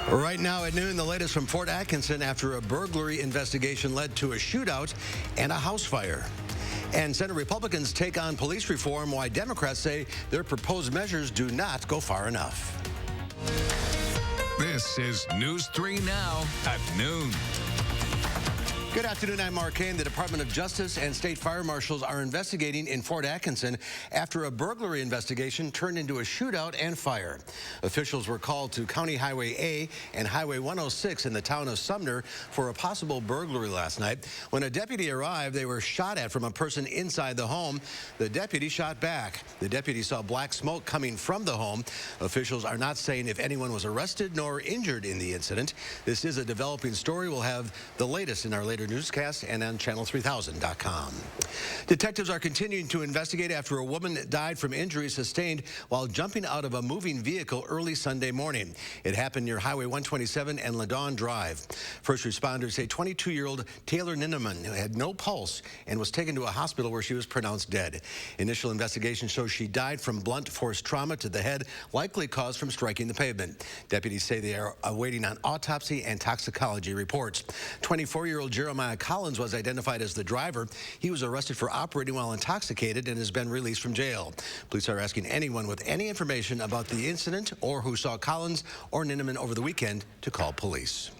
Right now at noon, the latest from Fort Atkinson after a burglary investigation led to a shootout and a house fire. And Senate Republicans take on police reform, why Democrats say their proposed measures do not go far enough. This is News 3 Now at noon. Good afternoon, I'm Mark Kane. The Department of Justice and state fire marshals are investigating in Fort Atkinson after a burglary investigation turned into a shootout and fire. Officials were called to County Highway A and Highway 106 in the town of Sumner for a possible burglary last night. When a deputy arrived, they were shot at from a person inside the home. The deputy shot back. The deputy saw black smoke coming from the home. Officials are not saying if anyone was arrested nor injured in the incident. This is a developing story. We'll have the latest in our later newscast and on channel3000.com. Detectives are continuing to investigate after a woman died from injuries sustained while jumping out of a moving vehicle early Sunday morning. It happened near Highway 127 and Ladon Drive. First responders say 22-year-old Taylor Ninneman had no pulse and was taken to a hospital where she was pronounced dead. Initial investigation shows she died from blunt force trauma to the head, likely caused from striking the pavement. Deputies say they are awaiting on autopsy and toxicology reports. 24-year-old Jeremiah Collins was identified as the driver. He was arrested for operating while intoxicated and has been released from jail. Police are asking anyone with any information about the incident or who saw Collins or Ninneman over the weekend to call police.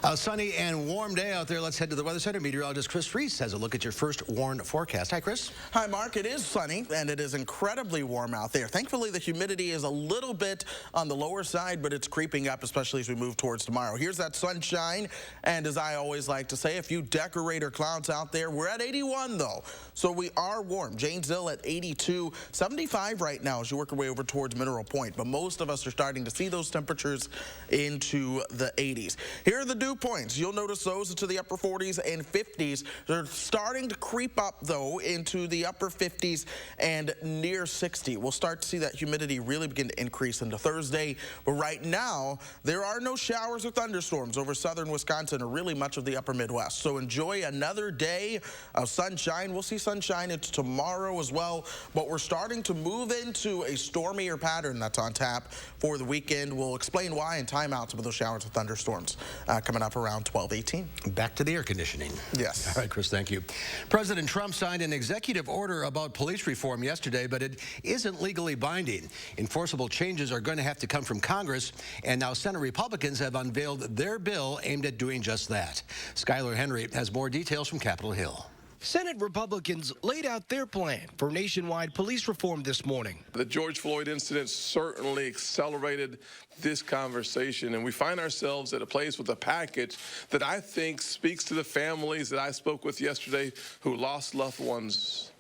A sunny and warm day out there. Let's head to the Weather Center. Meteorologist Chris Reese has a look at your first WARN forecast. Hi, Chris. Hi, Mark. It is sunny, and it is incredibly warm out there. Thankfully, the humidity is a little bit on the lower side, but it's creeping up, especially as we move towards tomorrow. Here's that sunshine, and as I always like to say, a few decorator clouds out there. We're at 81, though, so we are warm. Janesville at 82, 75 right now as you work your way over towards Mineral Point, but most of us are starting to see those temperatures into the 80s. Here are the dew points. You'll notice those into the upper 40s and 50s. They're starting to creep up, though, into the upper 50s and near 60. We'll start to see that humidity really begin to increase into Thursday. But right now, there are no showers or thunderstorms over southern Wisconsin or really much of the upper Midwest. So enjoy another day of sunshine. We'll see sunshine into tomorrow as well. But we're starting to move into a stormier pattern that's on tap for the weekend. We'll explain why and time out some of those showers or thunderstorms coming up around 12:18. Back to the air conditioning. Yes. All right, Chris, thank you. President Trump signed an executive order about police reform yesterday, but it isn't legally binding. Enforceable changes are going to have to come from Congress, and now Senate Republicans have unveiled their bill aimed at doing just that. Skylar Henry has more details from Capitol Hill. Senate Republicans laid out their plan for nationwide police reform this morning. The George Floyd incident certainly accelerated this conversation, and we find ourselves at a place with a package that I think speaks to the families that I spoke with yesterday who lost loved ones.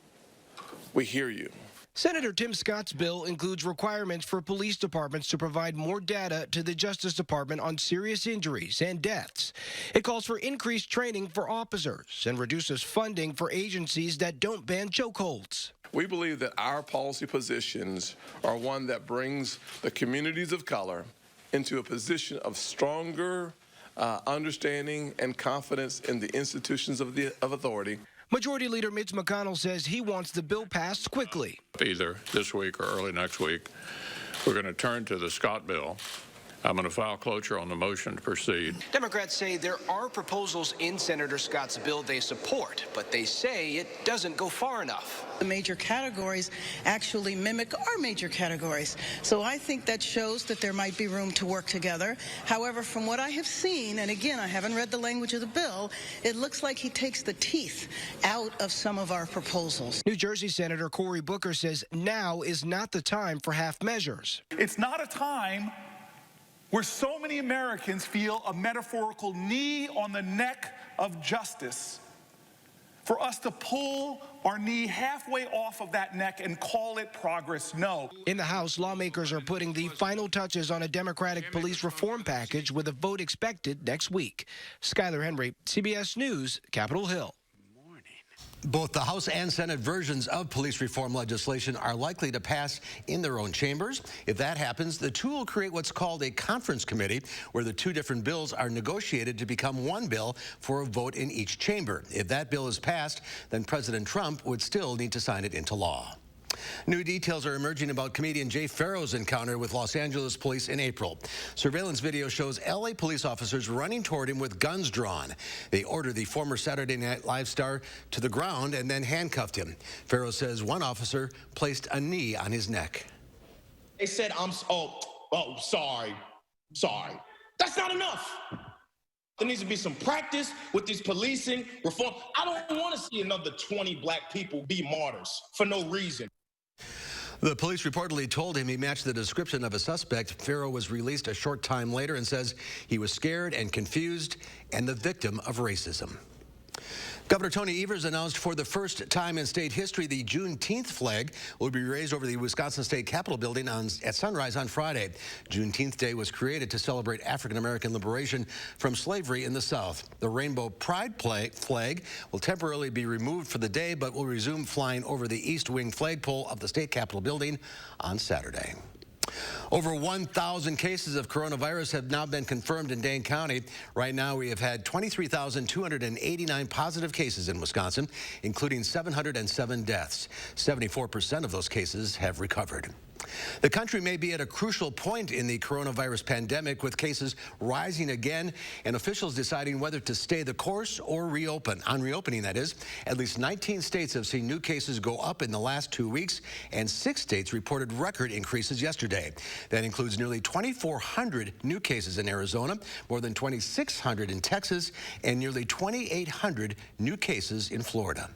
We hear you. Senator Tim Scott's bill includes requirements for police departments to provide more data to the Justice Department on serious injuries and deaths. It calls for increased training for officers and reduces funding for agencies that don't ban chokeholds. We believe that our policy positions are one that brings the communities of color into a position of stronger understanding and confidence in the institutions of authority. Majority Leader Mitch McConnell says he wants the bill passed quickly. Either this week or early next week, we're going to turn to the Scott bill. I'm going to file cloture on the motion to proceed. Democrats say there are proposals in Senator Scott's bill they support, but they say it doesn't go far enough. The major categories actually mimic our major categories. So I think that shows that there might be room to work together. However, from what I have seen, and again, I haven't read the language of the bill, it looks like he takes the teeth out of some of our proposals. New Jersey Senator Cory Booker says now is not the time for half measures. It's not a time where so many Americans feel a metaphorical knee on the neck of justice, for us to pull our knee halfway off of that neck and call it progress. No. In the House, lawmakers are putting the final touches on a Democratic police reform package with a vote expected next week. Skylar Henry, CBS News, Capitol Hill. Both the House and Senate versions of police reform legislation are likely to pass in their own chambers. If that happens, the two will create what's called a conference committee, where the two different bills are negotiated to become one bill for a vote in each chamber. If that bill is passed, then President Trump would still need to sign it into law. New details are emerging about comedian Jay Pharoah's encounter with Los Angeles police in April. Surveillance video shows LA police officers running toward him with guns drawn. They ordered the former Saturday Night Live star to the ground and then handcuffed him. Pharoah says one officer placed a knee on his neck. They said, sorry. That's not enough. There needs to be some practice with this policing reform. I don't want to see another 20 black people be martyrs for no reason. The police reportedly told him he matched the description of a suspect. Pharoah was released a short time later and says he was scared and confused and the victim of racism. Governor Tony Evers announced for the first time in state history the Juneteenth flag will be raised over the Wisconsin State Capitol building at sunrise on Friday. Juneteenth Day was created to celebrate African-American liberation from slavery in the South. The Rainbow Pride flag will temporarily be removed for the day, but will resume flying over the East Wing flagpole of the State Capitol building on Saturday. Over 1,000 cases of coronavirus have now been confirmed in Dane County. Right now, we have had 23,289 positive cases in Wisconsin, including 707 deaths. 74% of those cases have recovered. The country may be at a crucial point in the coronavirus pandemic, with cases rising again and officials deciding whether to stay the course or reopen. On reopening, that is. At least 19 states have seen new cases go up in the last 2 weeks, and 6 states reported record increases yesterday. That includes nearly 2,400 new cases in Arizona, more than 2,600 in Texas, and nearly 2,800 new cases in Florida.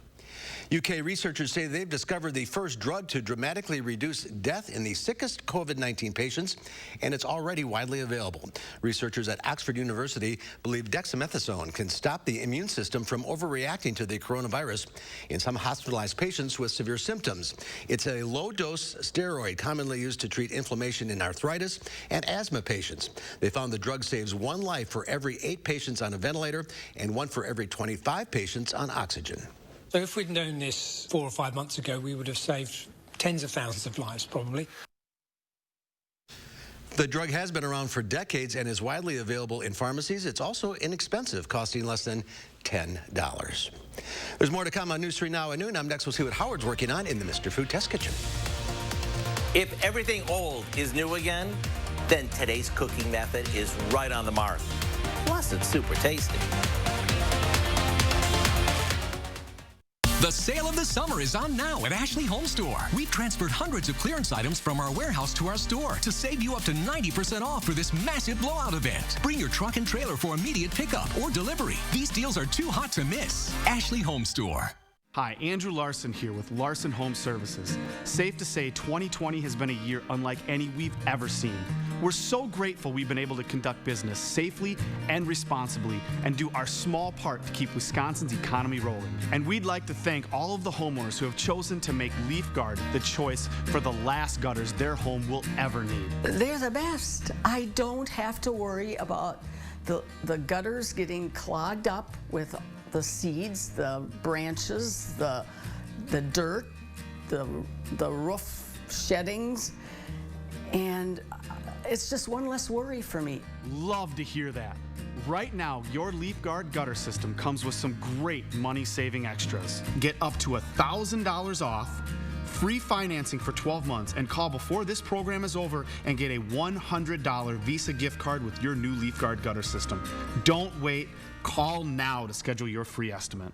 UK researchers say they've discovered the first drug to dramatically reduce death in the sickest COVID-19 patients, and it's already widely available. Researchers at Oxford University believe dexamethasone can stop the immune system from overreacting to the coronavirus in some hospitalized patients with severe symptoms. It's a low-dose steroid commonly used to treat inflammation in arthritis and asthma patients. They found the drug saves 1 life for every 8 patients on a ventilator and 1 for every 25 patients on oxygen. So if we'd known this 4 or 5 months ago, we would have saved tens of thousands of lives, probably. The drug has been around for decades and is widely available in pharmacies. It's also inexpensive, costing less than $10. There's more to come on News 3 Now at noon. I'm next. We'll see what Howard's working on in the Mr. Food Test Kitchen. If everything old is new again, then today's cooking method is right on the mark. Plus, it's super tasty. The sale of the summer is on now at Ashley Home Store. We've transferred hundreds of clearance items from our warehouse to our store to save you up to 90% off for this massive blowout event. Bring your truck and trailer for immediate pickup or delivery. These deals are too hot to miss. Ashley Home Store. Hi, Andrew Larson here with Larson Home Services. Safe to say 2020 has been a year unlike any we've ever seen. We're so grateful we've been able to conduct business safely and responsibly and do our small part to keep Wisconsin's economy rolling. And we'd like to thank all of the homeowners who have chosen to make Leaf Guard the choice for the last gutters their home will ever need. They're the best. I don't have to worry about the gutters getting clogged up with the seeds, the branches, the dirt, the roof sheddings, and it's just one less worry for me. Love to hear that. Right now, your Leaf Guard gutter system comes with some great money-saving extras. Get up to $1,000 off, free financing for 12 months, and call before this program is over and get a $100 Visa gift card with your new Leaf Guard gutter system. Don't wait. Call now to schedule your free estimate.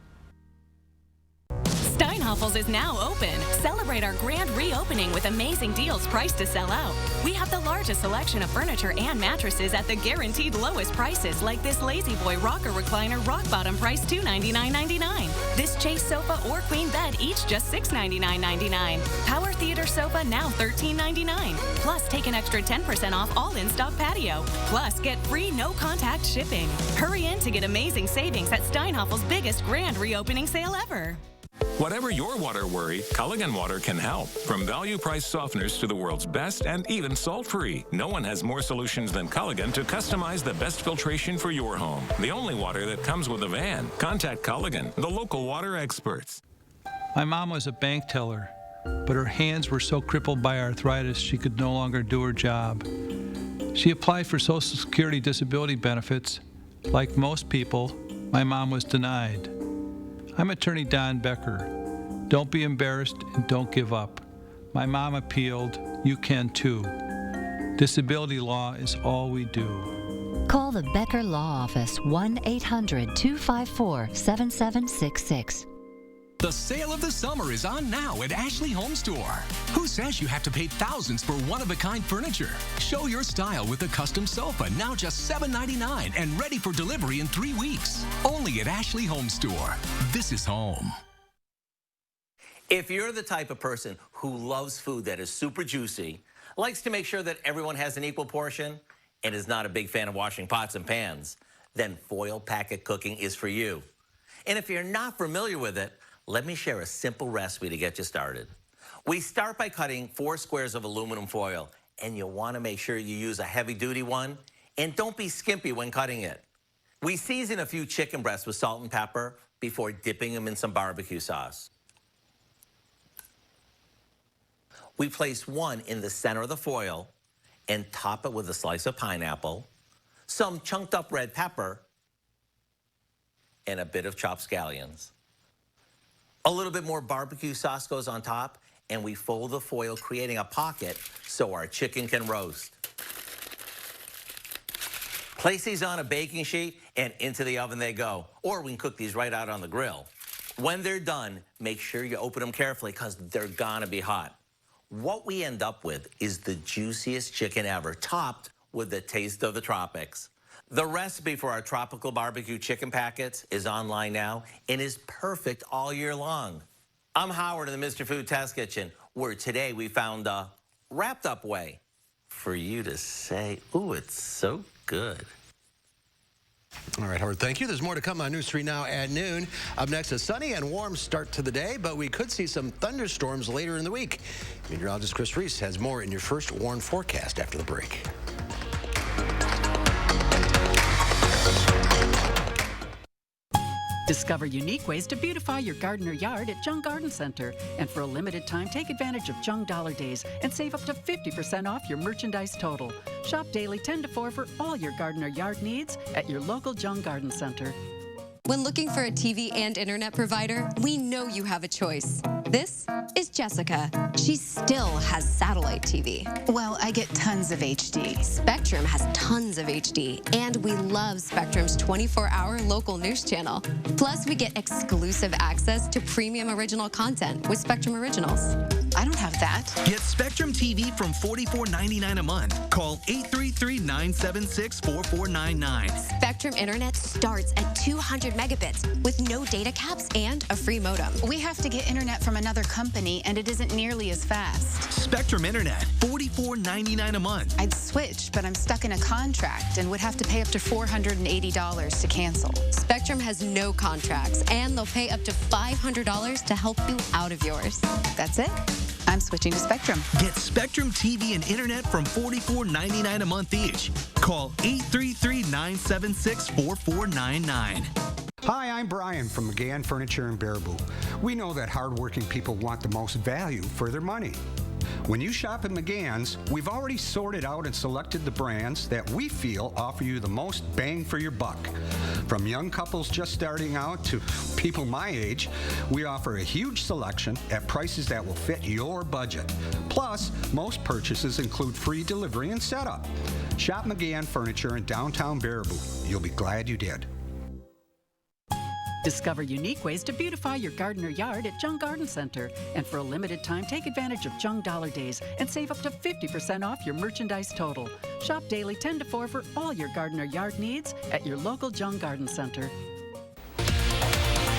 Steinhafels is now open. Celebrate our grand reopening with amazing deals priced to sell out. We have the largest selection of furniture and mattresses at the guaranteed lowest prices, like this Lazy Boy rocker recliner rock bottom price $299.99. This Chase sofa or queen bed each just $699.99. Power Theater sofa now $13.99. Plus, take an extra 10% off all in-stock patio. Plus, get free no-contact shipping. Hurry in to get amazing savings at Steinhafels' biggest grand reopening sale ever. Whatever your water worry, Culligan Water can help. From value-priced softeners to the world's best and even salt-free, no one has more solutions than Culligan to customize the best filtration for your home. The only water that comes with a van. Contact Culligan, the local water experts. My mom was a bank teller, but her hands were so crippled by arthritis she could no longer do her job. She applied for Social Security disability benefits. Like most people, my mom was denied. I'm attorney Don Becker. Don't be embarrassed and don't give up. My mom appealed. You can too. Disability law is all we do. Call the Becker Law Office, 1-800-254-7766. The sale of the summer is on now at Ashley Home Store. Who says you have to pay thousands for one-of-a-kind furniture? Show your style with a custom sofa, now just $7.99 and ready for delivery in 3 weeks. Only at Ashley Home Store. This is home. If you're the type of person who loves food that is super juicy, likes to make sure that everyone has an equal portion, and is not a big fan of washing pots and pans, then foil packet cooking is for you. And if you're not familiar with it, let me share a simple recipe to get you started. We start by cutting 4 squares of aluminum foil, and you'll want to make sure you use a heavy-duty one, and don't be skimpy when cutting it. We season a few chicken breasts with salt and pepper before dipping them in some barbecue sauce. We place one in the center of the foil and top it with a slice of pineapple, some chunked up red pepper, and a bit of chopped scallions. A little bit more barbecue sauce goes on top, and we fold the foil, creating a pocket so our chicken can roast. Place these on a baking sheet and into the oven they go, or we can cook these right out on the grill. When they're done, make sure you open them carefully because they're gonna be hot. What we end up with is the juiciest chicken ever, topped with the taste of the tropics. The recipe for our tropical barbecue chicken packets is online now and is perfect all year long. I'm Howard in the Mr. Food Test Kitchen, where today we found a wrapped up way for you to say, ooh, it's so good. All right, Howard, thank you. There's more to come on News 3 Now at noon. Up next, a sunny and warm start to the day, but we could see some thunderstorms later in the week. Meteorologist Chris Reese has more in your first warned forecast after the break. Discover unique ways to beautify your garden or yard at Jung Garden Center. And for a limited time, take advantage of Jung Dollar Days and save up to 50% off your merchandise total. Shop daily 10 to 4 for all your garden or yard needs at your local Jung Garden Center. When looking for a TV and internet provider, we know you have a choice. This is Jessica. She still has satellite TV. Well, I get tons of HD. Spectrum has tons of HD, and we love Spectrum's 24-hour local news channel. Plus, we get exclusive access to premium original content with Spectrum Originals. I don't have that. Get Spectrum TV from $44.99 a month. Call 833-976-4499. Spectrum Internet starts at 200 megabits with no data caps and a free modem. We have to get internet from another company, and it isn't nearly as fast. Spectrum Internet, $44.99 a month. I'd switch, but I'm stuck in a contract and would have to pay up to $480 to cancel. Spectrum has no contracts, and they'll pay up to $500 to help you out of yours. That's it. I'm switching to Spectrum. Get Spectrum TV and internet from $44.99 a month each. Call 833-976-4499. Hi, I'm Brian from McGann Furniture in Baraboo. We know that hardworking people want the most value for their money. When you shop at McGann's, we've already sorted out and selected the brands that we feel offer you the most bang for your buck. From young couples just starting out to people my age, we offer a huge selection at prices that will fit your budget. Plus, most purchases include free delivery and setup. Shop McGann Furniture in downtown Baraboo. You'll be glad you did. Discover unique ways to beautify your garden or yard at Jung Garden Center. And for a limited time, take advantage of Jung Dollar Days and save up to 50% off your merchandise total. Shop daily 10 to 4 for all your garden or yard needs at your local Jung Garden Center.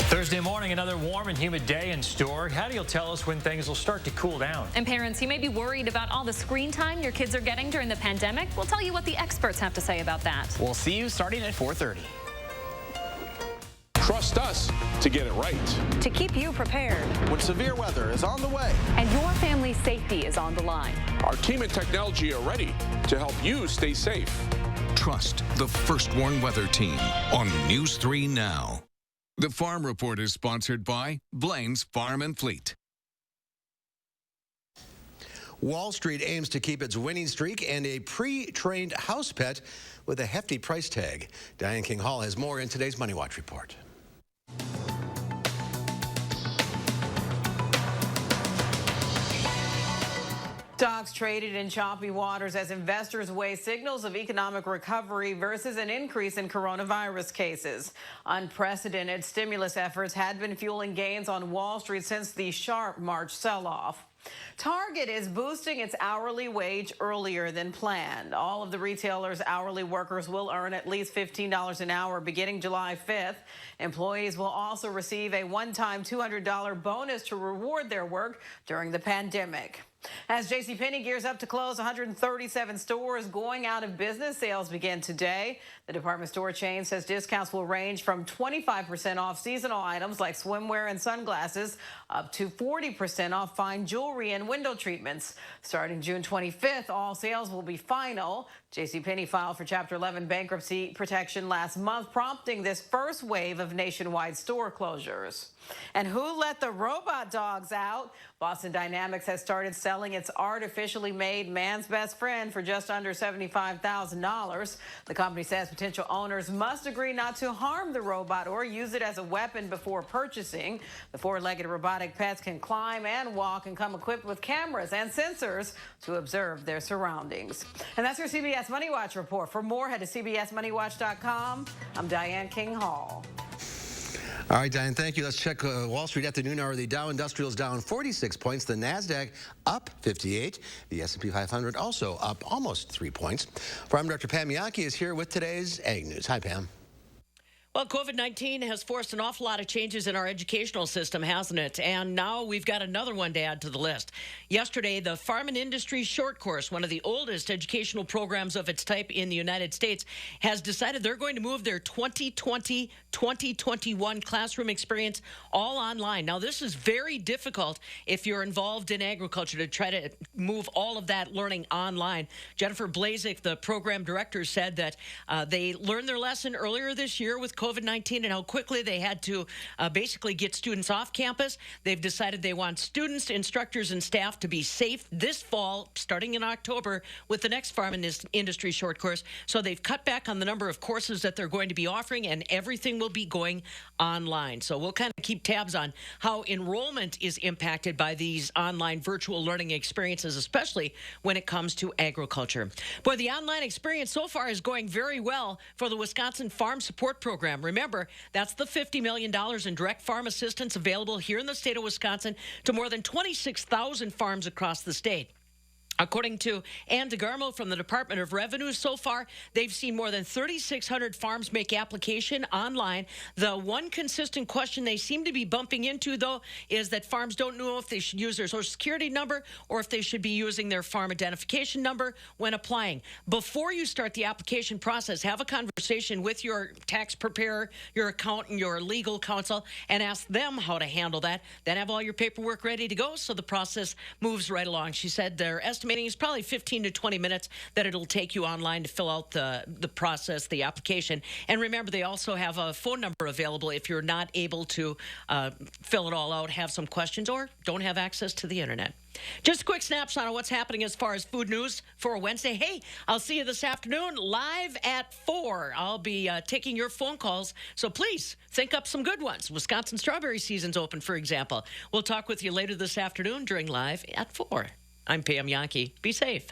Thursday morning, another warm and humid day in store. Hattie will tell us when things will start to cool down. And parents, you may be worried about all the screen time your kids are getting during the pandemic. We'll tell you what the experts have to say about that. We'll see you starting at 4:30. Trust us to get it right. To keep you prepared. When severe weather is on the way. And your family's safety is on the line. Our team and technology are ready to help you stay safe. Trust the First Warn Weather Team on News 3 Now. The Farm Report is sponsored by Blaine's Farm and Fleet. Wall Street aims to keep its winning streak and a pre-trained house pet with a hefty price tag. Diane King Hall has more in today's Money Watch report. Stocks traded in choppy waters as investors weigh signals of economic recovery versus an increase in coronavirus cases. Unprecedented stimulus efforts had been fueling gains on Wall Street since the sharp March sell-off. Target is boosting its hourly wage earlier than planned. All of the retailer's hourly workers will earn at least $15 an hour beginning July 5th. Employees will also receive a one-time $200 bonus to reward their work during the pandemic. As JCPenney gears up to close 137 stores going out of business, sales begin today. The department store chain says discounts will range from 25% off seasonal items like swimwear and sunglasses up to 40% off fine jewelry and window treatments. Starting June 25th, all sales will be final. JCPenney filed for Chapter 11 bankruptcy protection last month, prompting this first wave of nationwide store closures. And who let the robot dogs out? Boston Dynamics has started selling its artificially made man's best friend for just under $75,000. The company says potential owners must agree not to harm the robot or use it as a weapon before purchasing. The four-legged robotic pets can climb and walk and come equipped with cameras and sensors to observe their surroundings. And that's your CBS Money Watch report. For more, head to cbsmoneywatch.com. I'm Diane King Hall. All right, Diane, thank you. Let's check Wall Street at the noon hour. The Dow Industrials down 46 points. The NASDAQ up 58. The S&P 500 also up almost 3 points. Farm Director Pam Yaki is here with today's Ag News. Hi, Pam. Well, COVID-19 has forced an awful lot of changes in our educational system, hasn't it? And now we've got another one to add to the list. Yesterday, the Farm and Industry Short Course, one of the oldest educational programs of its type in the United States, has decided they're going to move their 2020-2021 classroom experience all online. Now, this is very difficult if you're involved in agriculture to try to move all of that learning online. Jennifer Blazek, the program director, said that they learned their lesson earlier this year with COVID-19 and how quickly they had to basically get students off campus. They've decided they want students, instructors, and staff to be safe this fall, starting in October, with the next Farm and Industry Short Course. So they've cut back on the number of courses that they're going to be offering, and everything will be going online. So we'll kind of keep tabs on how enrollment is impacted by these online virtual learning experiences, especially when it comes to agriculture. Boy, the online experience so far is going very well for the Wisconsin Farm Support Program. Remember, that's the $50 million in direct farm assistance available here in the state of Wisconsin to more than 26,000 farms across the state. According to Ann DeGarmo from the Department of Revenue, so far, they've seen more than 3,600 farms make application online. The one consistent question they seem to be bumping into, though, is that farms don't know if they should use their Social Security number or if they should be using their farm identification number when applying. Before you start the application process, have a conversation with your tax preparer, your accountant, your legal counsel, and ask them how to handle that. Then have all your paperwork ready to go so the process moves right along. She said they're estimating it's probably 15 to 20 minutes that it'll take you online to fill out the process, the application. And remember, they also have a phone number available if you're not able to fill it all out, have some questions, or don't have access to the internet. Just a quick snapshot of what's happening as far as food news for Wednesday. Hey, I'll see you this afternoon live at 4. I'll be taking your phone calls, so please think up some good ones. Wisconsin strawberry season's open, for example. We'll talk with you later this afternoon during Live at 4. I'm Pam Yaki. Be safe.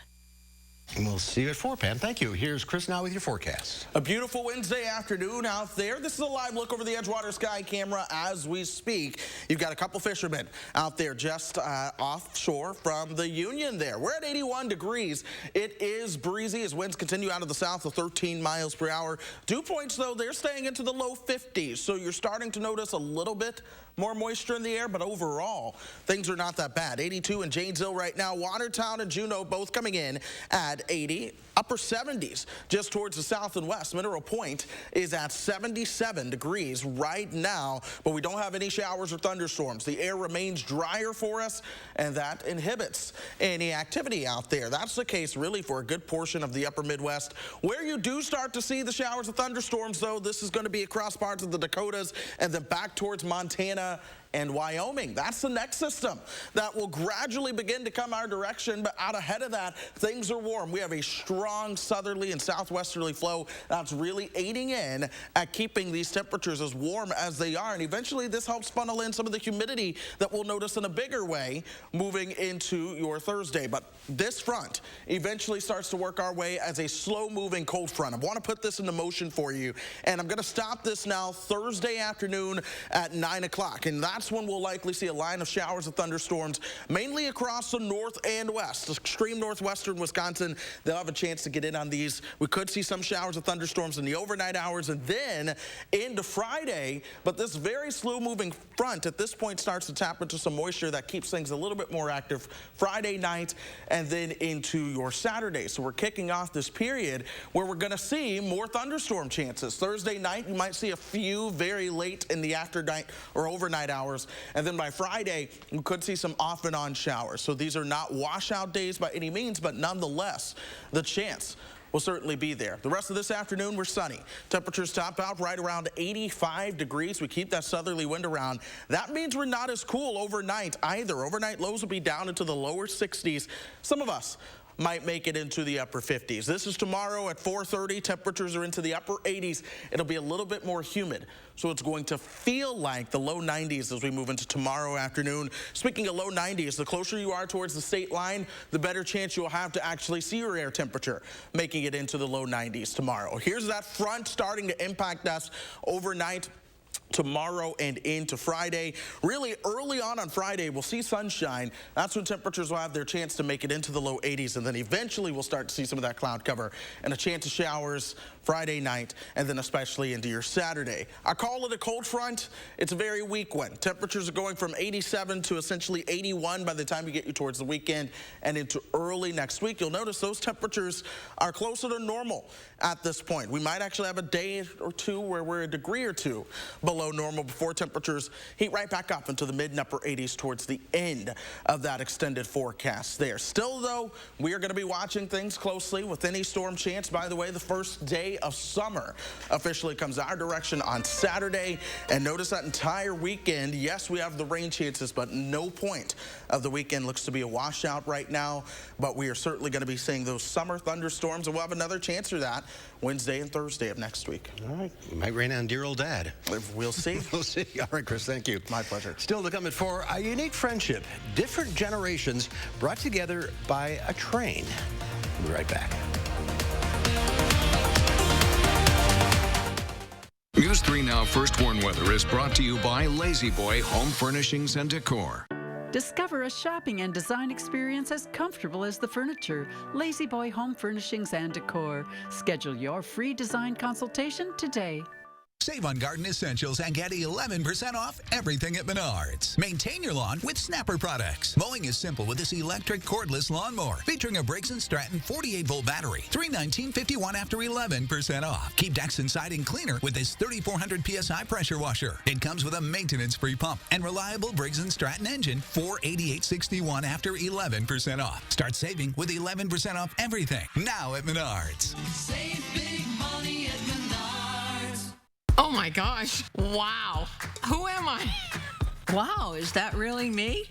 And we'll see you at 4, Pam. Thank you. Here's Chris now with your forecast. A beautiful Wednesday afternoon out there. This is a live look over the Edgewater Sky camera as we speak. You've got a couple fishermen out there just offshore from the Union there. We're at 81 degrees. It is breezy as winds continue out of the south of 13 miles per hour. Dew points, though, they're staying into the low 50s, so you're starting to notice a little bit more moisture in the air, but overall, things are not that bad. 82 in Janesville right now. Watertown and Juneau both coming in at 80. Upper 70s just towards the south and west. Mineral Point is at 77 degrees right now, but we don't have any showers or thunderstorms. The air remains drier for us, and that inhibits any activity out there. That's the case really for a good portion of the upper Midwest. Where you do start to see the showers and thunderstorms, though, this is going to be across parts of the Dakotas and then back towards Montana and Wyoming. That's the next system that will gradually begin to come our direction, but out ahead of that, things are warm. We have a strong southerly and southwesterly flow that's really aiding in at keeping these temperatures as warm as they are, and eventually this helps funnel in some of the humidity that we'll notice in a bigger way moving into your Thursday. But this front eventually starts to work our way as a slow-moving cold front. I want to put this into motion for you, and I'm going to stop this now Thursday afternoon at 9 o'clock, and that's when we'll likely see a line of showers and thunderstorms, mainly across the north and west. Extreme northwestern Wisconsin, they'll have a chance to get in on these. We could see some showers and thunderstorms in the overnight hours and then into Friday, but this very slow-moving front at this point starts to tap into some moisture that keeps things a little bit more active Friday night and then into your Saturday. So we're kicking off this period where we're going to see more thunderstorm chances. Thursday night, you might see a few very late in the afternight or overnight hours, and then by Friday, you could see some off and on showers. So these are not washout days by any means, but nonetheless, the chance will certainly be there. The rest of this afternoon, we're sunny. Temperatures top out right around 85 degrees. We keep that southerly wind around. That means we're not as cool overnight either. Overnight lows will be down into the lower 60s. Some of us might make it into the upper 50s. This is tomorrow at 4:30. Temperatures are into the upper 80s. It'll be a little bit more humid, so it's going to feel like the low 90s as we move into tomorrow afternoon. Speaking of low 90s, the closer you are towards the state line, the better chance you'll have to actually see your air temperature making it into the low 90s tomorrow. Here's that front starting to impact us overnight tomorrow and into Friday. Really early on Friday, we'll see sunshine. That's when temperatures will have their chance to make it into the low 80s, and then eventually we'll start to see some of that cloud cover and a chance of showers Friday night and then especially into your Saturday. I call it a cold front. It's a very weak one. Temperatures are going from 87 to essentially 81 by the time you get you towards the weekend and into early next week. You'll notice those temperatures are closer to normal at this point. We might actually have a day or two where we're a degree or two below normal before temperatures heat right back up into the mid and upper 80s towards the end of that extended forecast there. Still, though, we are going to be watching things closely with any storm chance. By the way, the first day of summer officially comes our direction on Saturday. And notice that entire weekend, yes, we have the rain chances, but no point of the weekend looks to be a washout right now. But we are certainly going to be seeing those summer thunderstorms, and we'll have another chance for that Wednesday and Thursday of next week. All right. It might rain on dear old dad. We'll see. We'll see. All right, Chris, thank you. My pleasure. Still to come at 4, a unique friendship. Different generations brought together by a train. We'll be right back. News 3 Now First Warn Weather is brought to you by Lazy Boy Home Furnishings and Decor. Discover a shopping and design experience as comfortable as the furniture. Lazy Boy Home Furnishings and Decor. Schedule your free design consultation today. Save on garden essentials and get 11% off everything at Menards. Maintain your lawn with Snapper products. Mowing is simple with this electric cordless lawnmower featuring a Briggs & Stratton 48-volt battery. $319.51 after 11% off. Keep decks and siding cleaner with this 3,400 PSI pressure washer. It comes with a maintenance-free pump and reliable Briggs & Stratton engine. $488.61 after 11% off. Start saving with 11% off everything now at Menards. Save big money at Menards. Oh my gosh. Wow. Who am I? Wow, is that really me?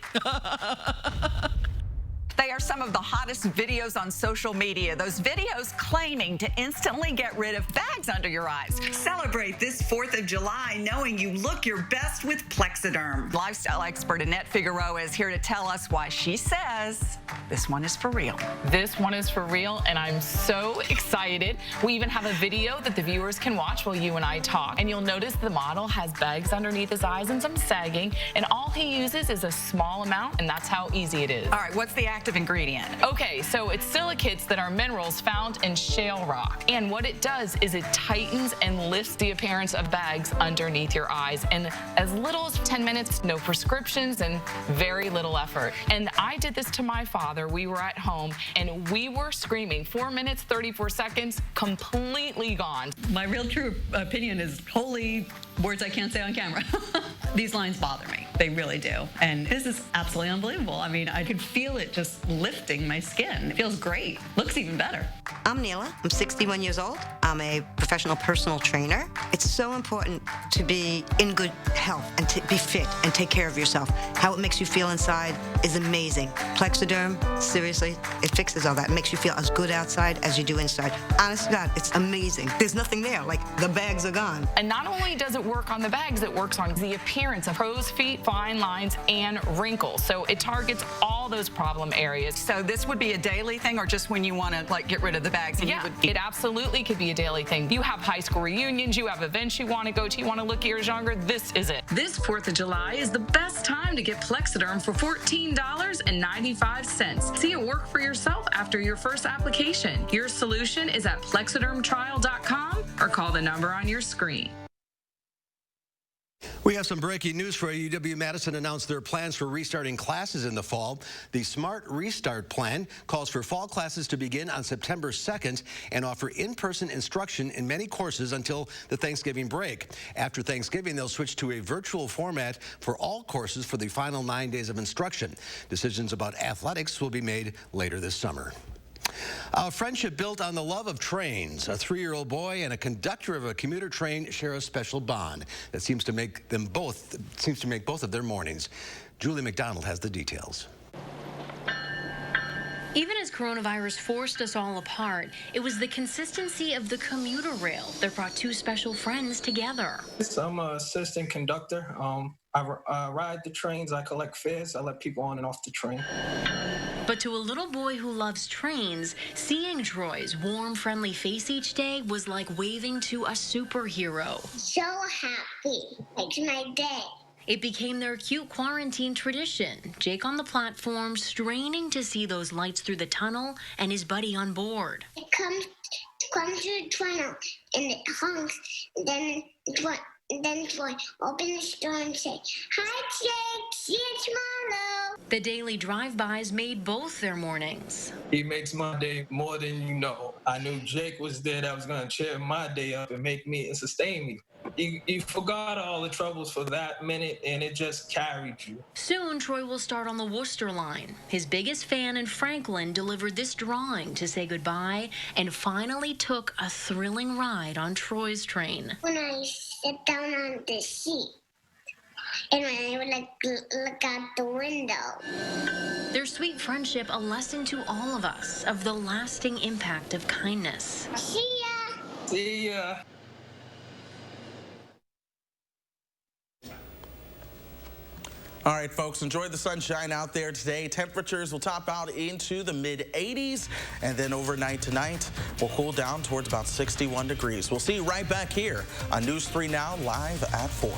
They are some of the hottest videos on social media. Those videos claiming to instantly get rid of bags under your eyes. Celebrate this 4th of July knowing you look your best with Plexiderm. Lifestyle expert Annette Figueroa is here to tell us why she says this one is for real. This one is for real, and I'm so excited. We even have a video that the viewers can watch while you and I talk. And you'll notice the model has bags underneath his eyes and some sagging, and all he uses is a small amount, and that's how easy it is. All right, what's the active ingredient? Okay, so it's silicates that are minerals found in shale rock. And what it does is it tightens and lifts the appearance of bags underneath your eyes in as little as 10 minutes, no prescriptions, and very little effort. And I did this to my father. We were at home, and we were screaming. 4 minutes, 34 seconds, completely gone. My real true opinion is holy words I can't say on camera. These lines bother me. They really do. And this is absolutely unbelievable. I mean, I could feel it just lifting my skin. It feels great. Looks even better. I'm Neela. I'm 61 years old. I'm a professional personal trainer. It's so important to be in good health and to be fit and take care of yourself. How it makes you feel inside is amazing. Plexiderm, seriously, it fixes all that. It makes you feel as good outside as you do inside. Honest to God, it's amazing. There's nothing there, like the bags are gone. And not only does it work on the bags, it works on the appearance of crow's feet, fine lines, and wrinkles. So it targets all those problem areas. So this would be a daily thing, or just when you want to like get rid of the bags? And Yeah, it absolutely could be a daily thing. You have high school reunions, you have events you want to go to, you want to look years younger, this is it. This 4th of July is the best time to get Plexiderm for $14.95. See it work for yourself after your first application. Your solution is at plexidermtrial.com or call the number on your screen. We have some breaking news for you. UW-Madison announced their plans for restarting classes in the fall. The Smart Restart Plan calls for fall classes to begin on September 2nd and offer in-person instruction in many courses until the Thanksgiving break. After Thanksgiving, they'll switch to a virtual format for all courses for the final 9 days of instruction. Decisions about athletics will be made later this summer. A friendship built on the love of trains. A 3-year-old boy and a conductor of a commuter train share a special bond that seems to make both of their mornings. Julie McDonald has the details. Even as coronavirus forced us all apart, it was the consistency of the commuter rail that brought two special friends together. I'm an assistant conductor. I ride the trains, I collect fares, I let people on and off the train. But to a little boy who loves trains, seeing Troy's warm, friendly face each day was like waving to a superhero. So happy. Makes my day. It became their cute quarantine tradition. Jake on the platform, straining to see those lights through the tunnel, and his buddy on board. It comes to the tunnel, and it honks, and then Troy opens the door and say, "Hi, Jake, see you tomorrow." The daily drive-bys made both their mornings. He makes my day more than you know. I knew Jake was there that was going to cheer my day up and make me and sustain me. You forgot all the troubles for that minute, and it just carried you. Soon, Troy will start on the Worcester line. His biggest fan in Franklin delivered this drawing to say goodbye and finally took a thrilling ride on Troy's train. When I sit down on the seat, and when I would look out the window. Their sweet friendship, a lesson to all of us of the lasting impact of kindness. See ya! See ya! All right, folks, enjoy the sunshine out there today. Temperatures will top out into the mid-80s, and then overnight tonight will cool down towards about 61 degrees. We'll see you right back here on News 3 Now, live at 4.